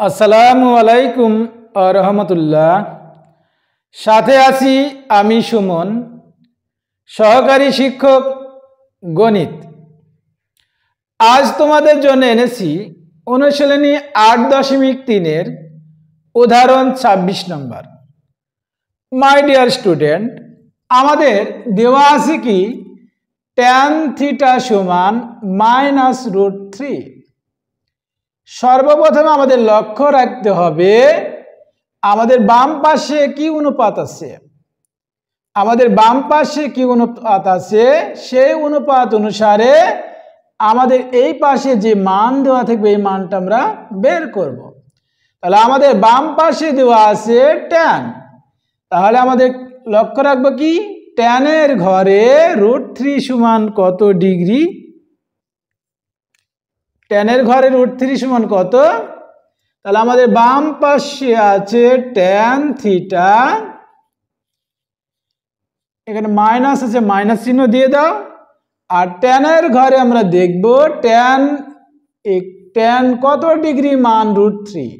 আসসালামু আলাইকুম রহমতুল্লাহ। সাথে আছি আমি সুমন, সহকারী শিক্ষক গণিত। আজ তোমাদের জন্য এনেছি অনুশীলনী 8.3-এর উদাহরণ 26 নম্বর। মাই ডিয়ার স্টুডেন্ট, আমাদের দেওয়া আছে কি tan থিটা সমান -√3। সর্বপ্রথম আমাদের লক্ষ্য রাখতে হবে আমাদের বাম পাশে কি অনুপাত আছে। আমাদের বাম পাশে কি অনুপাত আছে সেই অনুপাত অনুসারে আমাদের এই পাশে যে মান দেওয়া থাকবে এই মানটা আমরা বের করব। তাহলে আমাদের বাম পাশে দেওয়া আছে tan, তাহলে আমাদের লক্ষ্য রাখবো কি tan এর ঘরে √3 সমান কত ডিগ্রি। tan এর ঘরে √3 সমান কত? তাহলে আমাদের বাম পাশে আছে tan থিটা, এখানে মাইনাস আছে, মাইনাস চিহ্ন দিয়ে দাও। আর tan এর ঘরে আমরা দেখব tan কত ডিগ্রি মান √3।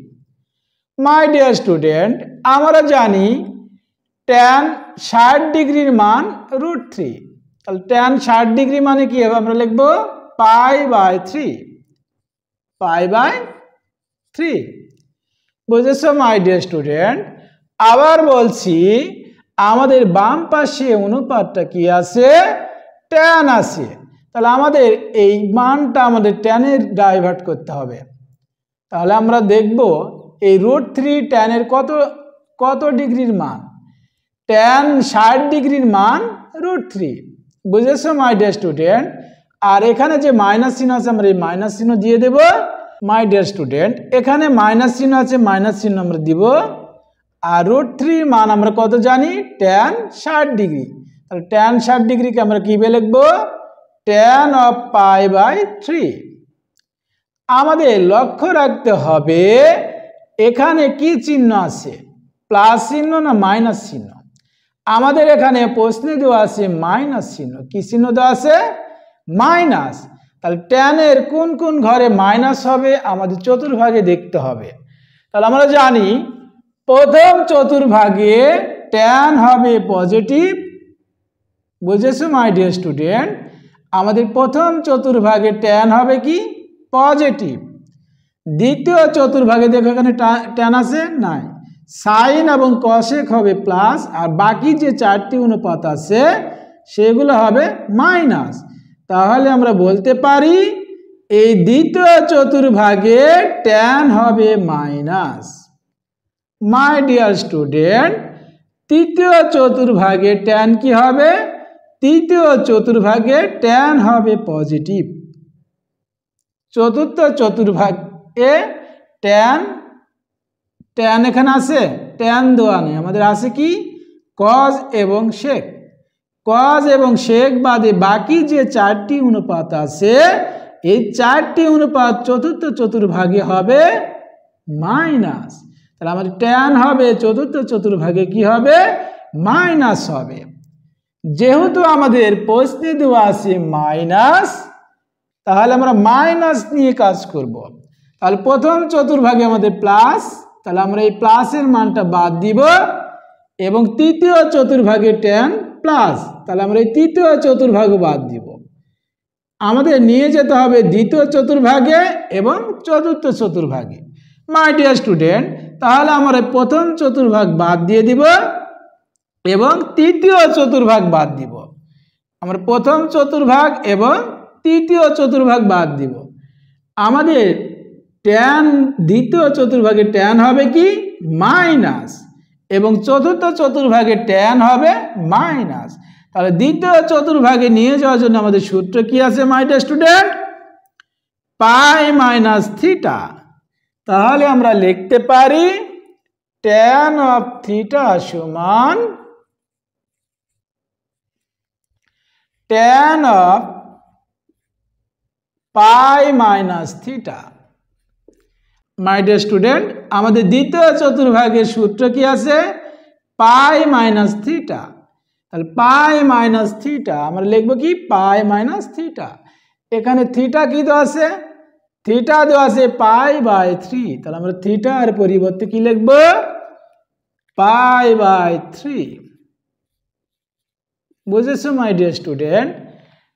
মাই ডিয়ার স্টুডেন্ট, আমরা জানি tan 60 ডিগ্রির মান √3। তাহলে tan 60 ডিগ্রি মানে কি হবে? আমরা লিখব π/3। π/3 বুঝেছো মাই ডিয়ার স্টুডেন্ট? আবার বলছি আমাদের বাম পাশে অনুপাতটা কি আছে? tan আছে। তাহলে আমাদের এই মানটা আমাদের tan এর ডাইভার্ট করতে হবে। তাহলে আমরা দেখব এই √3 tan এর কত ডিগ্রির মান? tan 60 ডিগ্রির মান √3। বুঝেছো মাই ডিয়ার স্টুডেন্ট? আর এখানে যে মাইনাস চিহ্ন আছে আমরা এই মাইনাস চিহ্ন দিয়ে দেব। মাই ডিয়ার স্টুডেন্ট, এখানে মাইনাস চিহ্ন আছে, মাইনাস চিহ্ন আমরা দিব। আর √3 মান আমরা কত জানি? tan 60 degree. তাহলে tan 60 ডিগ্রিকে আমরা কিভাবে লিখব? tan of π/3। আমাদের লক্ষ্য রাখতে হবে এখানে কি চিহ্ন আছে, প্লাস চিহ্ন না মাইনাস চিহ্ন? আমাদের এখানে প্রশ্নে দেওয়া আছে মাইনাস চিহ্ন। কি চিহ্ন দেওয়া আছে? মাইনাস। তাহলে tan এর কোন কোন ঘরে মাইনাস হবে আমাদের চতুর্ভাগে দেখতে হবে। তাহলে আমরা জানি প্রথম চতুর্ভাগে tan হবে পজিটিভ। বুঝেছো মাই ডিয়ার স্টুডেন্ট? আমাদের প্রথম চতুর্ভাগে tan হবে কি? পজিটিভ। দ্বিতীয় চতুর্ভাগে দেখো এখানে tan আছে নাই, সাইন এবং কসেক হবে প্লাস, আর বাকি যে চারটি অনুপাত আছে সেগুলো হবে মাইনাস। তাহলে আমরা বলতে পারি এই দ্বিতীয় চতুর্ভাগে tan হবে মাইনাস। মাই ডিয়ার স্টুডেন্ট, তৃতীয় চতুর্ভাগে tan কি হবে? তৃতীয় চতুর্ভাগে tan হবে পজিটিভ। চতুর্থ চতুর্ভাগে tan এখানে আছে, tan দেওয়া নেই, আমাদের আছে কি cos এবং sec। cos এবং sec বাদে বাকি যে চারটি অনুপাত আছে এই চারটি অনুপাত চতুর্থ চতুর্ভাগে হবে মাইনাস। তাহলে আমাদের tan হবে চতুর্থ চতুর্ভাগে কি হবে? মাইনাস হবে। যেহেতু আমাদের প্রশ্নে দেওয়া আছে মাইনাস, তাহলে আমরা মাইনাস নিয়ে কাজ করব। তাহলে প্রথম চতুর্ভাগে আমাদের প্লাস, তাহলে আমরা এই প্লাসের মানটা বাদ দিব, এবং তৃতীয় চতুর্ভাগে tan প্লাস, তাহলে আমরা এই তৃতীয় চতুর্ভাগও বাদ দিব। আমাদের নিয়ে যেতে হবে দ্বিতীয় চতুর্ভাগে এবং চতুর্থ চতুর্ভাগে। মাই ডিয়ার স্টুডেন্ট, তাহলে আমরা প্রথম চতুর্ভাগ বাদ দিয়ে দিব এবং তৃতীয় চতুর্ভাগ বাদ দিব। আমরা প্রথম চতুর্ভাগ এবং তৃতীয় চতুর্ভাগ বাদ দিব। আমাদের tan দ্বিতীয় চতুর্ভাগে tan হবে কি? মাইনাস, এবং চতুর্থ চতুর্ভাগে tan হবে মাইনাস। তাহলে দ্বিতীয় চতুর্ভাগে নিয়ে যাওয়ার জন্য আমাদের সূত্র কি আছে মাই ডিয়ার স্টুডেন্ট? π-θ। তাহলে আমরা লিখতে পারি tan of θ সমান tan of π-θ। My dear student, আমাদের দ্বিতীয় চতুর্ভাগের সূত্র কি আছে? π-θ। তাহলে π-θ আমরা লিখব কি? π-θ। এখানে থিটা কি দেওয়া আছে? থিটা দেওয়া আছে π/3, তাহলে আমরা থিটার পরিবর্তে কি লিখব π/3। বুঝেছো মাই ডিয়ার স্টুডেন্ট?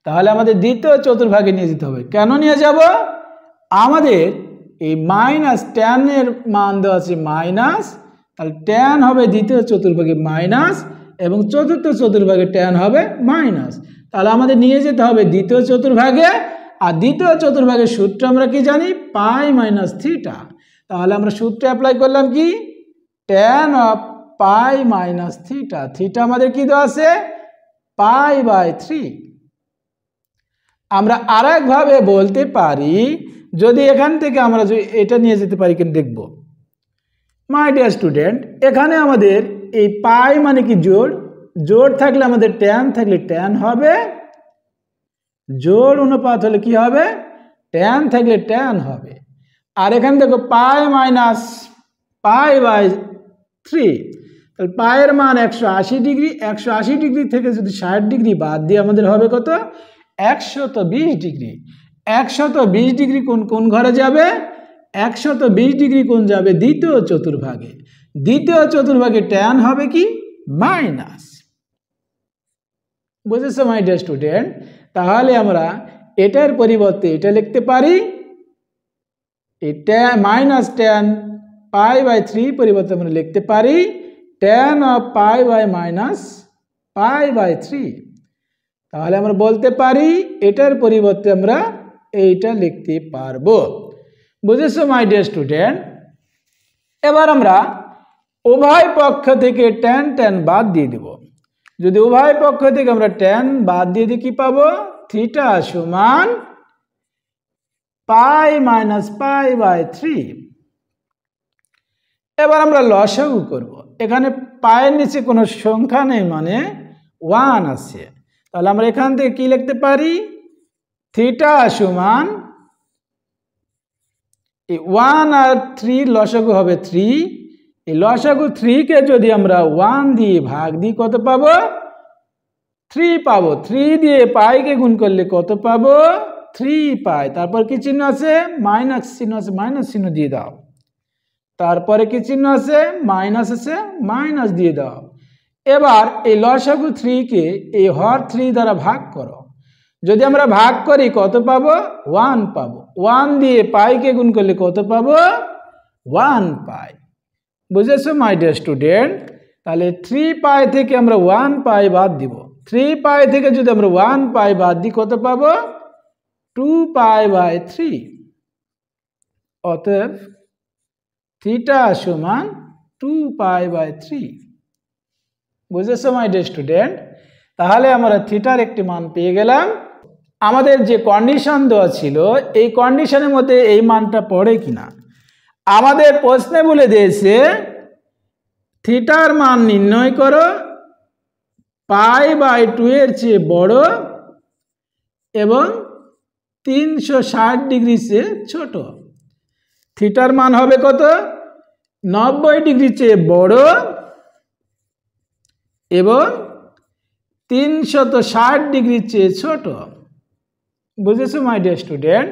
তাহলে আমাদের দ্বিতীয় চতুর্ভাগে নিয়ে যেতে হবে। কেন নিয়ে যাব? আমাদের এই -tan এর মান দেওয়া আছে মাইনাস, তাহলে tan হবে দ্বিতীয় চতুর্ভাগে মাইনাস এবং চতুর্থ চতুর্ভাগে tan হবে মাইনাস। তাহলে আমাদের নিয়ে যেতে হবে দ্বিতীয় চতুর্ভাগে, আর দ্বিতীয় চতুর্ভাগের সূত্র আমরা কি জানি π - θ। তাহলে আমরা সূত্র অ্যাপ্লাই করলাম কি tan অফ π - θ, থিটা আমাদের কি দেওয়া আছে π/3। আমরা আরেকভাবে বলতে পারি, যদি এখান থেকে আমরা যদি এটা নিয়ে যেতে পারি কেন দেখব মাই ডিয়ার স্টুডেন্ট। এখানে আমাদের এই পাই মানে কি জোড়, জোড় থাকলে আমাদের tan থাকলে tan হবে, জোড় অনুপাত হলে কি হবে tan থাকলে tan হবে। আর এখানে দেখো π - π/3, তাহলে পায়ের মান 180 ডিগ্রি, 180 ডিগ্রি থেকে যদি 60 ডিগ্রি বাদ দিয়ে আমাদের হবে কত 120 ডিগ্রি। 120 ডিগ্রি কোন ঘরে যাবে 120 ডিগ্রি কোণ যাবে দ্বিতীয় চতুর্ভাগে। দ্বিতীয় চতুর্ভাগে tan হবে কি মাইনাস। বুঝেছো মাই ডিয়ার স্টুডেন্ট? তাহলে আমরা এটার পরিবর্তে এটা লিখতে পারি, এটা -tan π/3 পরিবর্তে আমরা লিখতে পারি tan অফ π - π/3। তাহলে আমরা বলতে পারি এটার পরিবর্তে আমরা এইটা লিখতে পারবো। বুঝেছো মাই ডিয়ার স্টুডেন্ট? এবার আমরা উভয় পক্ষ থেকে tan বাদ দিয়ে দেব। যদি উভয় পক্ষ থেকে আমরা tan বাদ দিয়ে দিই কি পাবো থিটা সমান π - π/3। এবার আমরা লসাগু করব। এখানে পায়ের নিচে কোনো সংখ্যা নেই মানে 1 আছে, তাহলে আমরা এখান থেকে কি লিখতে পারি থিটা সমান 1 আর 3 লসাগু হবে 3। এই লসাগু 3 কে যদি আমরা 1 দিয়ে ভাগ দিই কত পাবো 3 পাবো। 3 দিয়ে পাইকে গুণ করলে কত পাবো 3 পাই। তারপর কি চিহ্ন আছে মাইনাস চিহ্ন আছে, মাইনাস চিহ্ন দিয়ে দাও। তারপরে কি চিহ্ন আছে মাইনাস আছে, মাইনাস দিয়ে দাও। এবার এই লসাগু 3 কে এই হর 3 দ্বারা ভাগ করো। যদি আমরা ভাগ করি কত পাবো 1 পাবো। 1 দিয়ে পাইকে গুণ করলে কত পাবো 1 পাই। বুঝেছো মাই ডিয়ার স্টুডেন্ট? তাহলে 3 পাই থেকে আমরা 1 পাই বাদ দিব। 3 পাই থেকে যদি আমরা 1 পাই বাদ দিই কত পাবো 2 π/3। অতএব থিটা সমান 2 π/3। বুঝেছো মাই ডিয়ার স্টুডেন্ট? তাহলে আমরা থিটার একটি মান পেয়ে গেলাম। আমাদের যে কন্ডিশন দেওয়া ছিল এই কন্ডিশনের মধ্যে এই মানটা পড়ে কিনা। আমাদের প্রশ্নে বলে দিয়েছে থিটার মান নির্ণয় করো π/2 এর চেয়ে বড় এবং 360 ডিগ্রি চেয়ে ছোট। থিটার মান হবে কত 90 ডিগ্রি চেয়ে বড় এবং 360 ডিগ্রি চেয়ে ছোট। বুঝেছো মাই ডিয়ার স্টুডেন্ট?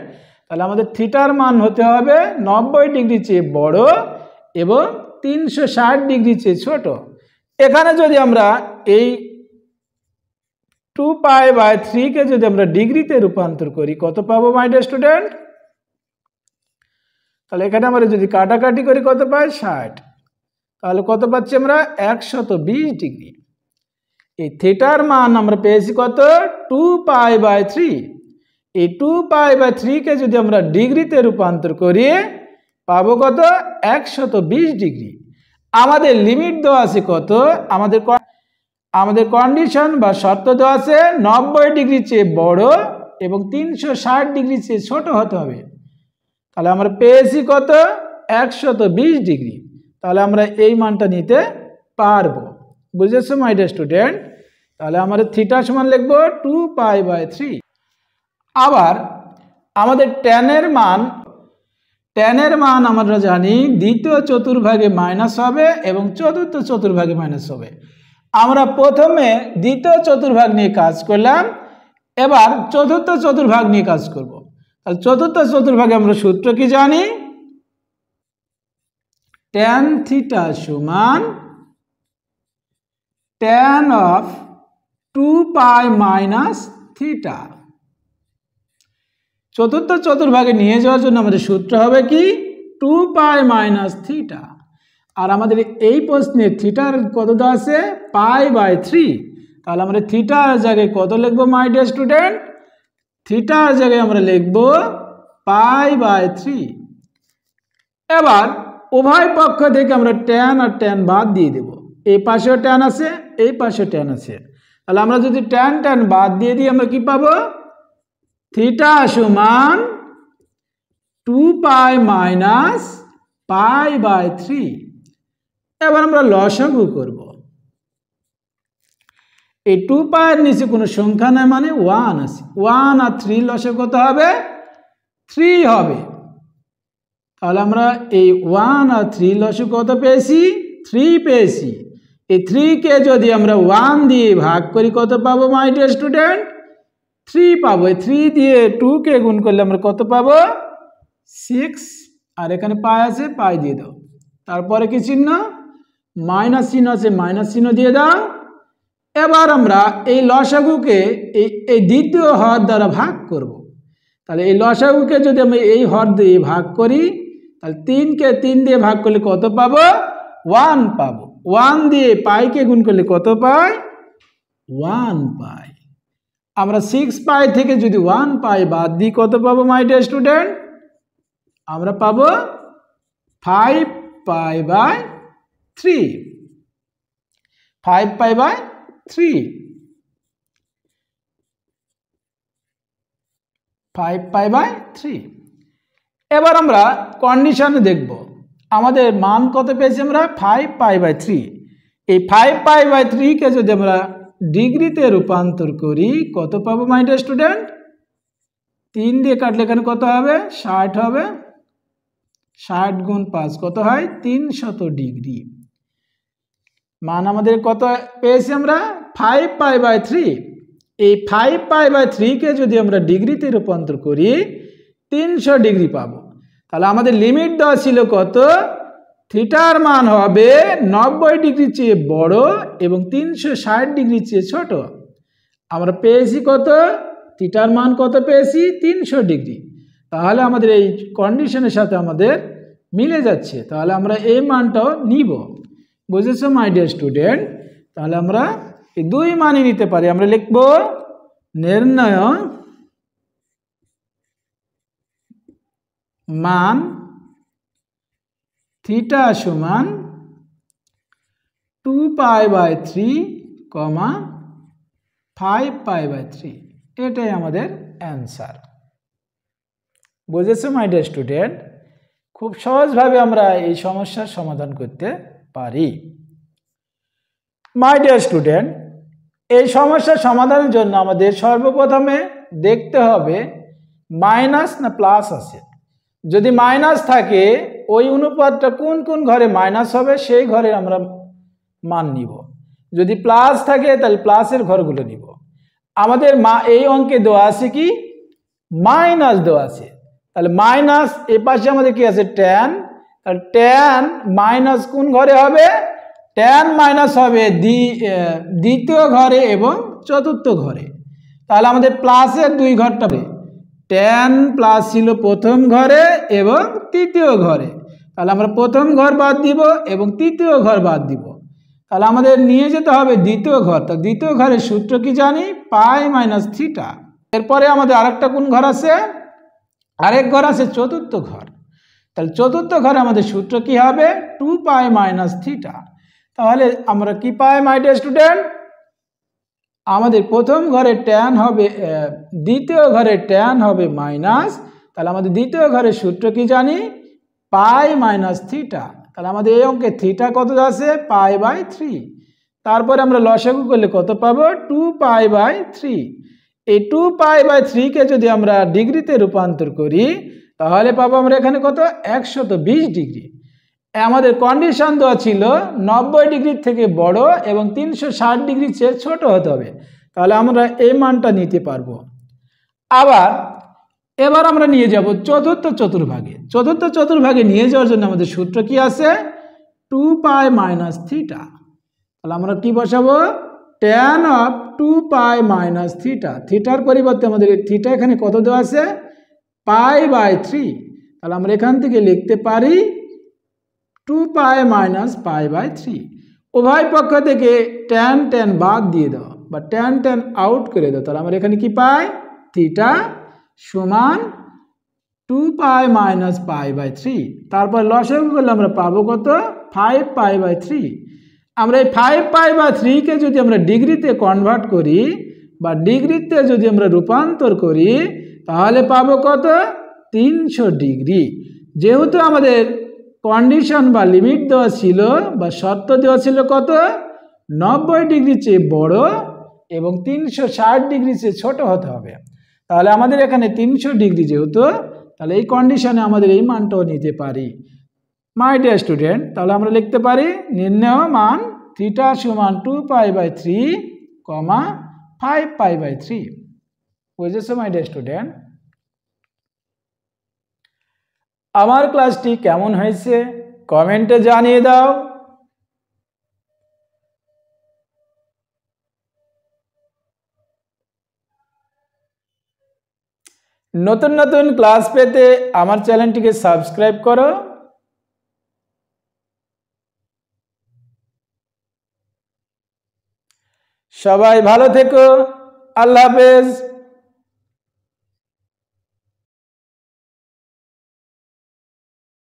তাহলে আমাদের থিটার মান হতে হবে 90 ডিগ্রি চেয়ে বড় এবং 360 ডিগ্রি চেয়ে ছোট। এখানে যদি আমরা এই 2 π/3 কে যদি আমরা ডিগ্রিতে রূপান্তর করি কত পাবো মাই ডিয়ার স্টুডেন্ট? তাহলে এখানে আমরা যদি কাটাকাটি করি কত পাই 60, তাহলে কত পাচ্ছি আমরা 120 ডিগ্রি। এই থিটার মান আমরা পেয়েছি কত 2 π/3। এই 2 π/3 কে যদি আমরা ডিগ্রিতে রূপান্তর করি পাবো কত 120 ডিগ্রি। আমাদের লিমিট দেওয়া আছে কত, আমাদের কন্ডিশন বা শর্ত দেওয়া আছে 90 ডিগ্রি চেয়ে বড় এবং 360 ডিগ্রি চেয়ে ছোট হতে হবে। তাহলে আমরা পেয়েছি কত 120 ডিগ্রি। তাহলে আমরা এই মানটা নিতে পারবো। বুঝেছো মাই ডিয়ার স্টুডেন্ট? তাহলে আমরা থিটা সমান লিখবো 2 π/3। আবার আমাদের tan এর মান আমরা জানি দ্বিতীয় চতুর্ভাগে মাইনাস হবে এবং চতুর্থ চতুর্ভাগে মাইনাস হবে। আমরা প্রথমে দ্বিতীয় চতুর্ভাগ নিয়ে কাজ করলাম, এবার চতুর্থ চতুর্ভাগ নিয়ে কাজ করব। তাহলে চতুর্থ চতুর্ভাগে আমরা সূত্র কি জানি, tan থিটা সমান tan of 2 pi minus theta. চতুর্থ চতুর্ভাগে নিয়ে যাওয়ার জন্য আমাদের সূত্র হবে কি 2 পাই মাইনাস থিটা। আর আমাদের এই প্রশ্নে থিটার কত দেওয়া আছে π/3। তাহলে আমরা থিটার জায়গায় কত লিখবো মাই ডিয়ার স্টুডেন্ট, থিটার জায়গায় আমরা লিখব π/3। এবার উভয় পক্ষ থেকে আমরা tan আর tan বাদ দিয়ে দেব, এই পাশেও tan আছে এই পাশেও tan আছে। তাহলে আমরা যদি tan বাদ দিয়ে দিই আমরা কি পাবো, থিটা সমান 2 পাই মাইনাস π/3। এবার আমরা লসাগু করব, এই 2 পাইয়ের নিচে কোনো সংখ্যা নাই মানে 1 আছে, 1 আর 3 লসাগু কত হবে 3 হবে। তাহলে আমরা এই 1 আর 3 লসাগু কত পেয়েছি 3 পেয়েছি। এই 3 কে যদি আমরা 1 দিয়ে ভাগ করি কত পাবো মাই ডিয়ার স্টুডেন্ট 3 পাবো। এই 3 দিয়ে 2 কে গুণ করলে আমরা কত পাবো 6। আর এখানে পাই আছে পাই দিয়ে দাও, তারপরে কি চিহ্ন মাইনাস চিহ্ন আছে মাইনাস চিহ্ন দিয়ে দাও। এবার আমরা এই লসাগুকে এই দ্বিতীয় হর দ্বারা ভাগ করব। তাহলে এই লসাগুকে যদি আমি এই হর দিয়ে ভাগ করি তাহলে 3 কে 3 দিয়ে ভাগ করলে কত পাবো 1 পাবো। 1 দিয়ে পাইকে গুণ করলে কত পাই 1 পাই। আমরা 6 পাই থেকে যদি 1 পাই বাদ দিই কত পাবো মাই ডিয়ার স্টুডেন্ট, আমরা পাবো 5 π/3। 5 π/3, 5 π/3। এবার আমরা কন্ডিশনে দেখব আমাদের মান কত পেয়েছি আমরা 5 π/3। এই 5 π/3 কে যদি আমরা ডিগ্রিতে রূপান্তর করি কত পাবো মাই ডিয়ার স্টুডেন্ট, 3 দিয়ে কাটলে এখানে কত হবে 60 হবে, 60 গুণ 5 কত হয় 300 ডিগ্রি। মান আমাদের কত পেয়েছি আমরা 5 π/3। এই 5 π/3 কে যদি আমরা ডিগ্রিতে রূপান্তর করি 300 ডিগ্রি পাবো। তাহলে আমাদের লিমিট দেওয়া ছিল কত, থিটার মান হবে 90 ডিগ্রির চেয়ে বড় এবং 360 ডিগ্রির চেয়ে ছোট। আমরা পেয়েছি কত, থিটার মান কত পেয়েছি 300 ডিগ্রি। তাহলে আমাদের এই কন্ডিশনের সাথে আমাদের মিলে যাচ্ছে, তাহলে আমরা এই মানটাও নিব। বুঝেছো মাই ডিয়ার স্টুডেন্ট? তাহলে আমরা এই দুই মানই নিতে পারি। আমরা লিখব নির্ণয় মান থিটা সমান 2 π/3, 5 π/3। এটাই আমাদের অ্যান্সার। বুঝেছো মাই ডিয়ার স্টুডেন্ট? খুব সহজভাবে আমরা এই সমস্যার সমাধান করতে পারি। মাই ডিয়ার স্টুডেন্ট, এই সমস্যার সমাধানের জন্য আমাদের সর্বপ্রথমে দেখতে হবে মাইনাস না প্লাস আছে। যদি মাইনাস থাকে ওই অনুপাতটা কোন কোন ঘরে মাইনাস হবে সেই ঘরে আমরা মান নিব। যদি প্লাস থাকে তাহলে প্লাসের ঘরগুলো নিব। আমাদের এই অঙ্কে দেওয়া আছে কি মাইনাস দেওয়া আছে, তাহলে মাইনাস এ পাশে আমাদের কি আছে ট্যান, তাহলে ট্যান মাইনাস কোন ঘরে হবে, ট্যান মাইনাস হবে দ্বিতীয় ঘরে এবং চতুর্থ ঘরে। তাহলে আমাদের প্লাসের দুই ঘরটা হবে, ট্যান প্লাস ছিল প্রথম ঘরে এবং তৃতীয় ঘরে। তাহলে আমরা প্রথম ঘর বাদ দিব এবং তৃতীয় ঘর বাদ দিব। তাহলে আমাদের নিয়ে যেতে হবে দ্বিতীয় ঘর। তা দ্বিতীয় ঘরের সূত্র কি জানি, পাই মাইনাস থিটা। এরপরে আমাদের আরেকটা কোন ঘর আছে, আরেক ঘর আছে চতুর্থ ঘর। তাহলে চতুর্থ ঘরে আমাদের সূত্র কি হবে 2 পাই মাইনাস থিটা। তাহলে আমরা কি পাই মাই ডিয়ার স্টুডেন্ট, আমাদের প্রথম ঘরে ট্যান হবে, দ্বিতীয় ঘরে ট্যান হবে মাইনাস। তাহলে আমাদের দ্বিতীয় ঘরের সূত্র কি জানি পাই মাইনাস থিটা। তাহলে আমাদের এই অঙ্কে থিটা কত আছে π/3। তারপরে আমরা লসাগু করলে কত পাবো 2 π/3। এই 2 π/3 কে যদি আমরা ডিগ্রিতে রূপান্তর করি তাহলে পাবো আমরা এখানে কত 120 ডিগ্রি। আমাদের কন্ডিশন দেওয়া ছিল 90 ডিগ্রির থেকে বড় এবং 360 ডিগ্রির চেয়ে ছোট হতে হবে। তাহলে আমরা এই মানটা নিতে পারবো। আবার এবার আমরা নিয়ে যাব চতুর্থ চতুর্ভাগে। চতুর্থ চতুর্ভাগে নিয়ে যাওয়ার জন্য আমাদের সূত্র কি আছে? 2 পাই মাইনাস থিটা। তাহলে আমরা কি বসাবো? tan of 2 pi minus theta. থিটার পরিবর্তে আমাদের থিটা এখানে কত দেওয়া আছে? π/3। তাহলে আমরা এখান থেকে লিখতে পারি 2 পাই মাইনাস π/3। উভয় পক্ষ থেকে tan tan বাদ দিয়ে দাও বা tan tan আউট করে দাও। তাহলে আমরা এখানে কি পাই? থিটা সমান 2 পাই মাইনাস π/3। তারপর লসাগু করলে আমরা পাবো কত? 5 π/3। আমরা এই 5 π/3 কে যদি আমরা ডিগ্রিতে কনভার্ট করি বা ডিগ্রিতে যদি আমরা রূপান্তর করি তাহলে পাবো কত? 300 ডিগ্রি। যেহেতু আমাদের কন্ডিশন বা লিমিট দেওয়া ছিল বা শর্ত দেওয়া ছিল কত? 90 ডিগ্রি চেয়ে বড় এবং 360 ডিগ্রি চেয়ে ছোট হতে হবে। তাহলে আমাদের এখানে 300 ডিগ্রি যেহেতু, তাহলে এই কন্ডিশনে আমাদের এই মানটাও নিতে পারি। মাই ডিয়ার স্টুডেন্ট, তাহলে আমরা লিখতে পারি নির্ণেয় মান থিটা সমান 2 পাই/3, 5 π/3। বুঝেছো মাই ডিয়ার স্টুডেন্ট? আমার ক্লাসটি কেমন হয়েছে কমেন্টে জানিয়ে দাও। নতুন নতুন ক্লাস পেতে আমার চ্যানেলটিকে সাবস্ক্রাইব করো। সবাই ভালো থেকো। আল্লাহ হাফেজ।